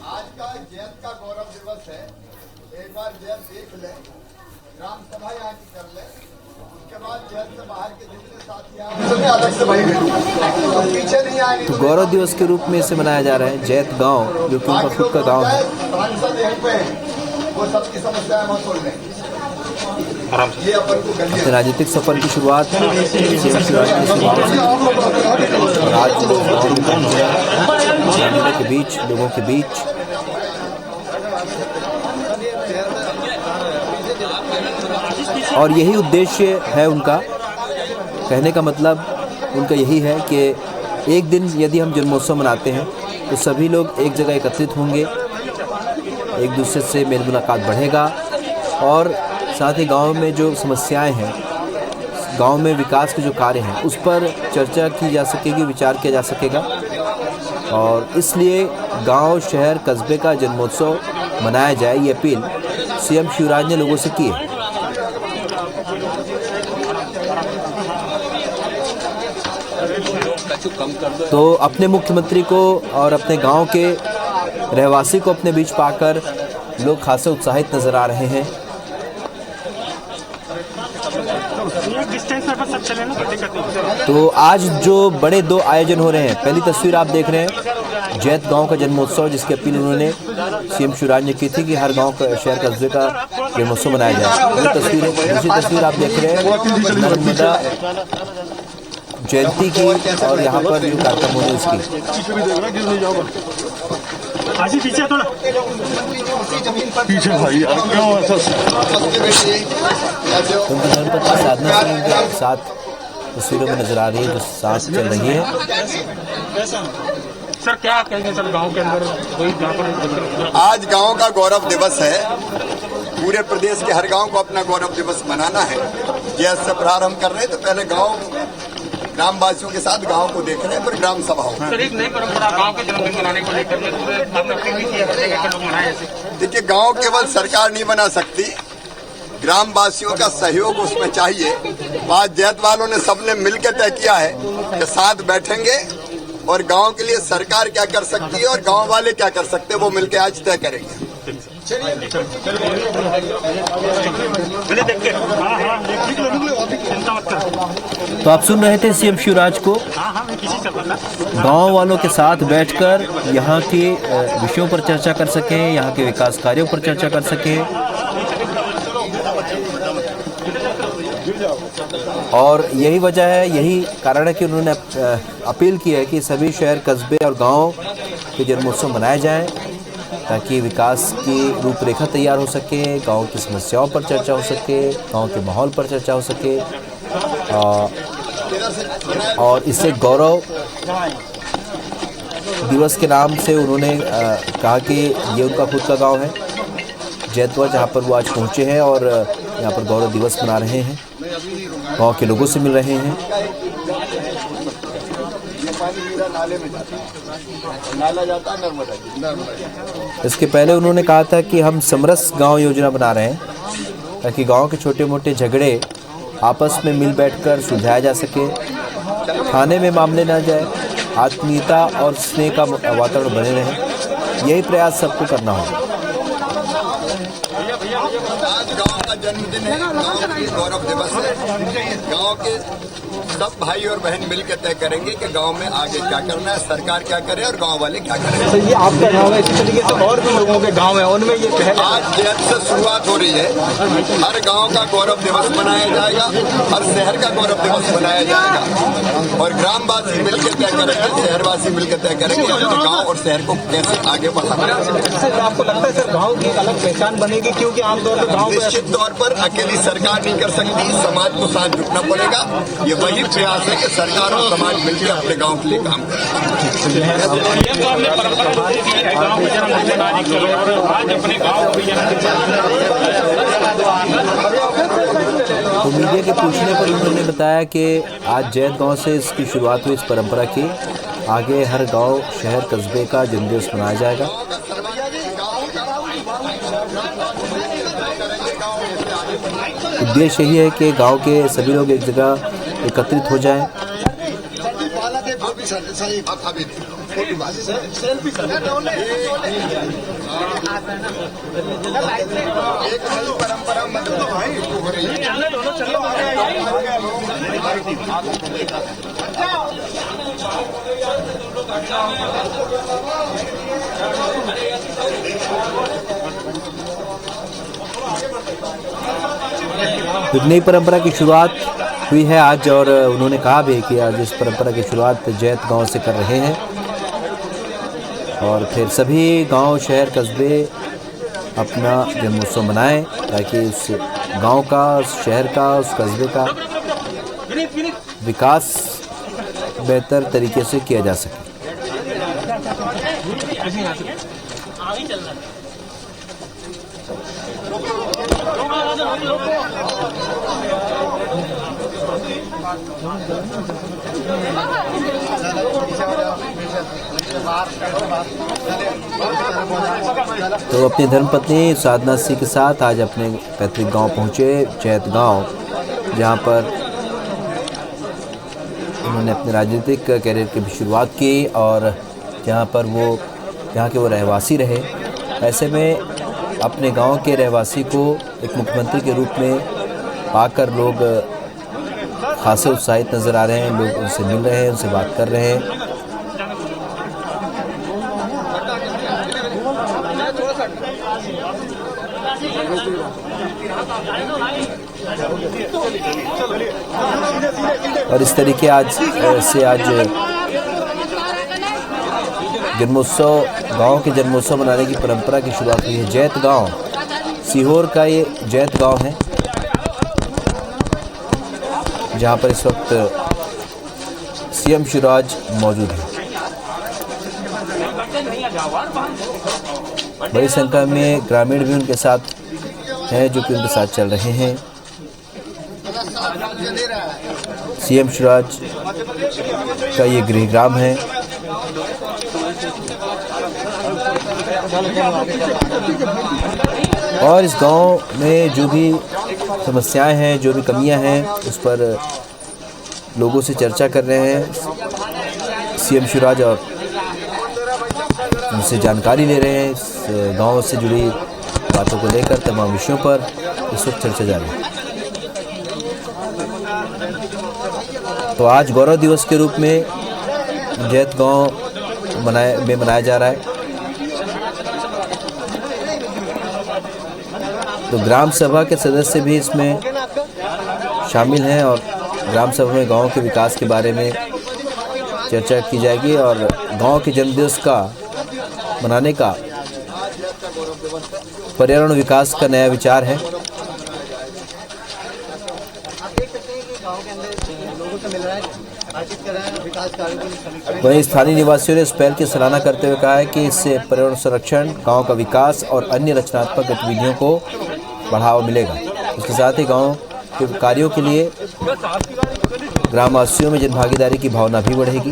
आज का जैत का गौरव दिवस है, एक बार जैत देख ले, ग्राम सभा यहाँ की कर ले, उसके बाद जैत से बाहर के जितने साथी अलग से भाई पीछे नहीं आएंगे। तो गौरव दिवस के रूप में इसे मनाया जा रहा है जैत गांव, जो कि उनका खुद का गांव है। सांसद यहीं पे वो सबकी समस्याएं मत छोड़ दें। ये अपन को अपने राजनीतिक सफर की शुरुआत सीएम शिवराज ने और आज गांव के बीच, लोगों के बीच और यही उद्देश्य है उनका। कहने का मतलब उनका यही है कि एक दिन यदि हम जन्मोत्सव मनाते हैं तो सभी लोग एक जगह एकत्रित होंगे, एक दूसरे से मेल मुलाकात बढ़ेगा और साथ ही गांव में जो समस्याएं हैं, गांव में विकास के जो कार्य हैं, उस पर चर्चा की जा सकेगी, विचार किया जा सकेगा। और इसलिए गांव, शहर, कस्बे का जन्मोत्सव मनाया जाए, ये अपील सीएम शिवराज ने लोगों से की है। तो अपने मुख्यमंत्री को और अपने गांव के रहवासी को अपने बीच पाकर लोग खासे उत्साहित नजर आ रहे हैं। तो आज जो बड़े दो आयोजन हो रहे हैं, पहली तस्वीर आप देख रहे हैं जैत गांव का जन्मोत्सव, जिसकी अपील उन्होंने सीएम शिवराज ने की थी कि हर गांव का, शहर, कस्बे का जन्मोत्सव मनाया जाए। ये तस्वीर है। दूसरी तस्वीर आप देख रहे हैं नर्मदा जयंती की, और यहाँ पर जो कार्यक्रम हो रहे हैं उसकी। पीछे थोड़ा पीछे भाई, क्यों ऐसा? उनकी धर्मपत्नी साधना सिंह के साथ तस्वीरों में नजर आ रही है, जो साथ चल रही है। सर क्या कहेंगे सर, गांव के अंदर कोई आज गांव का गौरव दिवस है, पूरे प्रदेश के हर गांव को अपना गौरव दिवस मनाना है। जैसे से प्रारंभ कर रहे हैं, तो पहले गांव, ग्रामवासियों के साथ गांव को देख रहे हैं, फिर ग्राम सभा हो। सर एक नई परंपरा गांव के जन्मदिन मनाने को लेकर देखिए, गांव केवल सरकार नहीं बना सकती, ग्रामवासियों का सहयोग उसमें चाहिए। आज जैत वालों ने सबने मिलकर तय किया है कि साथ बैठेंगे और गांव के लिए सरकार क्या कर सकती है और गांव वाले क्या कर सकते हैं, वो मिलकर आज तय करेंगे। तो आप सुन रहे थे सीएम शिवराज को गांव वालों के साथ बैठकर यहाँ के विषयों पर चर्चा कर सकें, यहाँ के विकास कार्यों पर चर्चा कर सकें। और यही वजह है, यही कारण है कि उन्होंने अपील की है कि सभी शहर, कस्बे और गांव के जन्मोत्सव मनाए जाएं ताकि विकास की रूपरेखा तैयार हो सके, गांव की समस्याओं पर चर्चा हो सके, गांव के माहौल पर चर्चा हो सके। और इससे गौरव दिवस के नाम से उन्होंने कहा कि ये उनका खुद का गांव है जैतवा, जहां पर वो आज पहुंचे हैं और यहां पर गौरव दिवस मना रहे हैं, गांव के लोगों से मिल रहे हैं। इसके पहले उन्होंने कहा था कि हम समरस गांव योजना बना रहे हैं ताकि गांव के छोटे मोटे झगड़े आपस में मिल बैठकर सुलझाया जा सके, थाने में मामले ना जाए, आत्मीयता और स्नेह का वातावरण बने रहे। यही प्रयास सबको करना होगा। आज गांव का जन्मदिन है, गांव की गौरव दिवस है। गांव के सब भाई और बहन मिलकर तय करेंगे कि गांव में आगे क्या करना है, सरकार क्या करे और गांव वाले क्या करें। तो ये आपका गांव है, इसी तरीके से और भी लोगों के गांव है, उनमें ये पहले आज जैत से शुरुआत हो रही है। हर गांव का गौरव दिवस मनाया जाएगा, हर शहर का गौरव दिवस मनाया जाएगा और ग्रामवासी मिलकर तय करेंगे, शहरवासी मिलकर तय करेंगे अपने गाँव और शहर को कैसे आगे बढ़ाना है। आपको लगता है सर गाँव की एक अलग पहचान बनेगी, क्योंकि आमतौर पर गाँव निश्चित तौर पर अकेली सरकार नहीं कर सकती, समाज को साथ जुटना पड़ेगा। ये वही प्रयास है कि सरकार और समाज मिलकर अपने गांव के लिए काम करें। तो मीडिया के पूछने पर उन्होंने बताया कि आज जैत गांव से इसकी शुरुआत हुई, इस परंपरा की। आगे हर गांव, शहर, कस्बे का जन्मदिवस मनाया जाएगा। उद्देश्य यही है कि गांव के सभी लोग एक जगह एकत्रित हो जाएं। एक नई परंपरा हो रही है। एक नई परंपरा की शुरुआत हुई है आज, और उन्होंने कहा भी कि आज इस परंपरा की शुरुआत जैत गांव से कर रहे हैं और फिर सभी गांव, शहर, कस्बे अपना जन्मोत्सव मनाएं ताकि उस गांव का, उस शहर का, उस कस्बे का विकास बेहतर तरीके से किया जा सके। तो अपनी धर्मपत्नी साधना सिंह के साथ आज अपने पैतृक गांव पहुंचे, जैत गांव, जहां पर उन्होंने अपने राजनीतिक कैरियर की भी शुरुआत की और जहां पर वो यहाँ के वो रहवासी रहे। ऐसे में अपने गांव के रहवासी को एक मुख्यमंत्री के रूप में पाकर लोग खासे उत्साहित नज़र आ रहे हैं। लोग उनसे मिल रहे हैं, उनसे बात कर रहे हैं। और इस तरीके आज जन्मोत्सव, गांव के जन्मोत्सव मनाने की परंपरा की शुरुआत हुई है। जैत गांव, सीहोर का ये जैत गांव है, जहां पर इस वक्त सीएम शिवराज मौजूद है। बड़ी संख्या में ग्रामीण भी उनके साथ हैं, जो कि उनके साथ चल रहे हैं। सीएम शिवराज का ये गृहग्राम है। और इस गांव में जो भी समस्याएं हैं, जो भी कमियां हैं, उस पर लोगों से चर्चा कर रहे हैं सीएम शिवराज और उनसे जानकारी ले रहे हैं। इस गांव से जुड़ी बातों को लेकर तमाम विषयों पर इस वक्त चर्चा जारी है। तो आज गौरव दिवस के रूप में जैत गांव मनाया जा रहा है। तो ग्राम सभा के सदस्य भी इसमें शामिल हैं और ग्राम सभा में गांव के विकास के बारे में चर्चा की जाएगी और गांव के जन्मदिवस का मनाने का पर्यावरण विकास का नया विचार है। वहीं स्थानीय निवासियों ने इस पहल की सराहना करते हुए कहा है कि इससे पर्यावरण संरक्षण, गांव का विकास और अन्य रचनात्मक गतिविधियों को बढ़ावा मिलेगा। इसके साथ ही गांव के कार्यों के लिए ग्रामवासियों में जनभागीदारी की भावना भी बढ़ेगी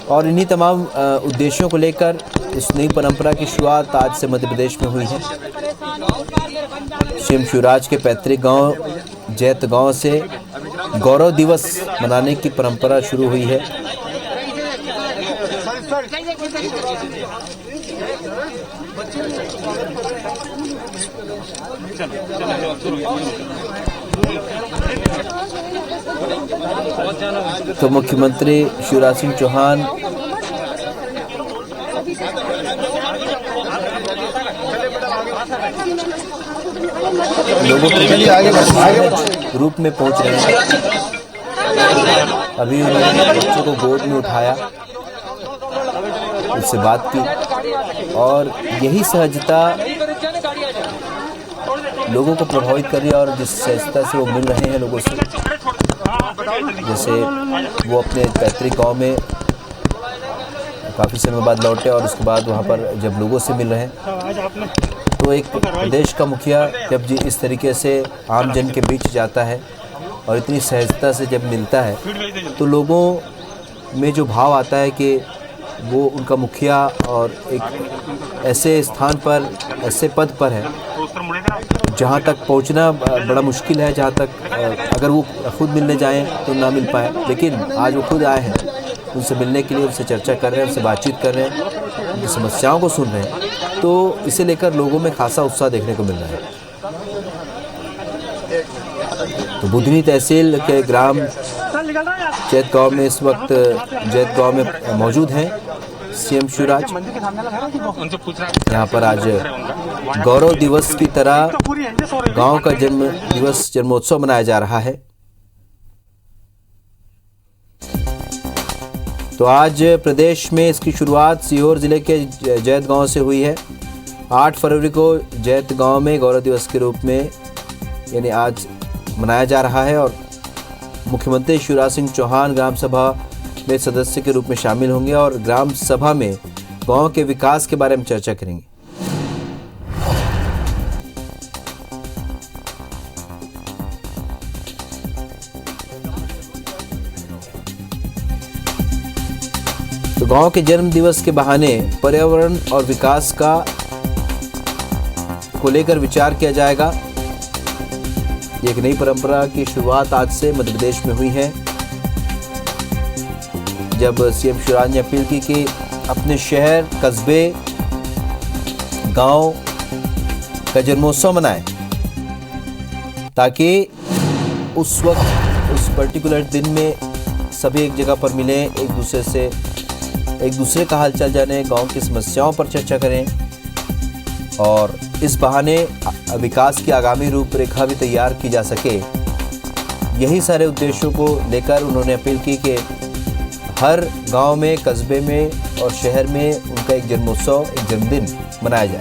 और इन्हीं तमाम उद्देश्यों को लेकर इस नई परंपरा की शुरुआत आज से मध्य प्रदेश में हुई है। सीएम शिवराज के पैतृक गांव जैत गांव से गौरव दिवस मनाने की परंपरा शुरू हुई है। तो मुख्यमंत्री शिवराज सिंह चौहान लोगों के रूप में पहुंच रहे हैं। अभी उन्होंने बच्चों को गोद में उठाया, उससे बात की और यही सहजता लोगों को प्रभावित कर रही है और जिस सहजता से वो मिल रहे हैं लोगों से, जैसे वो अपने पैतृक गांव में काफ़ी समय बाद लौटे और उसके बाद वहाँ पर जब लोगों से मिल रहे हैं तो एक प्रदेश का मुखिया जब इस तरीके से आम जन के बीच जाता है और इतनी सहजता से जब मिलता है तो लोगों में जो भाव आता है कि वो उनका मुखिया और एक ऐसे स्थान पर, ऐसे पद पर है जहाँ तक पहुँचना बड़ा मुश्किल है, जहाँ तक अगर वो खुद मिलने जाएं तो ना मिल पाए, लेकिन आज वो खुद आए हैं, उनसे मिलने के लिए, उनसे चर्चा कर रहे हैं, उनसे बातचीत कर रहे हैं, उनकी समस्याओं को सुन रहे हैं, तो इसे लेकर लोगों में खासा उत्साह देखने को मिल रहा है। तो बुधनी तहसील के ग्राम जैत गांव में इस वक्त जैत गांव में मौजूद हैं सीएम शिवराज। यहाँ पर आज गौरव दिवस की तरह गांव का जन्मोत्सव मनाया जा रहा है। तो आज प्रदेश में इसकी शुरुआत सीहोर जिले के जैत गांव से हुई है। 8 फरवरी को जैत गांव में गौरव दिवस के रूप में यानी आज मनाया जा रहा है और मुख्यमंत्री शिवराज सिंह चौहान ग्राम सभा में सदस्य के रूप में शामिल होंगे और ग्राम सभा में गांव के विकास के बारे में चर्चा करेंगे। तो गांव के जन्म दिवस के बहाने पर्यावरण और विकास को लेकर विचार किया जाएगा। एक नई परंपरा की शुरुआत आज से मध्य प्रदेश में हुई है, जब सीएम शिवराज ने अपील की कि अपने शहर, कस्बे, गांव का जन्मोत्सव मनाएं ताकि उस वक्त, उस पर्टिकुलर दिन में सभी एक जगह पर मिलें, एक दूसरे का हालचाल जाने, गांव की समस्याओं पर चर्चा करें और इस बहाने विकास की आगामी रूपरेखा भी तैयार की जा सके। यही सारे उद्देश्यों को लेकर उन्होंने अपील की कि हर गांव में, कस्बे में और शहर में उनका एक जन्मोत्सव, एक जन्मदिन मनाया जाए।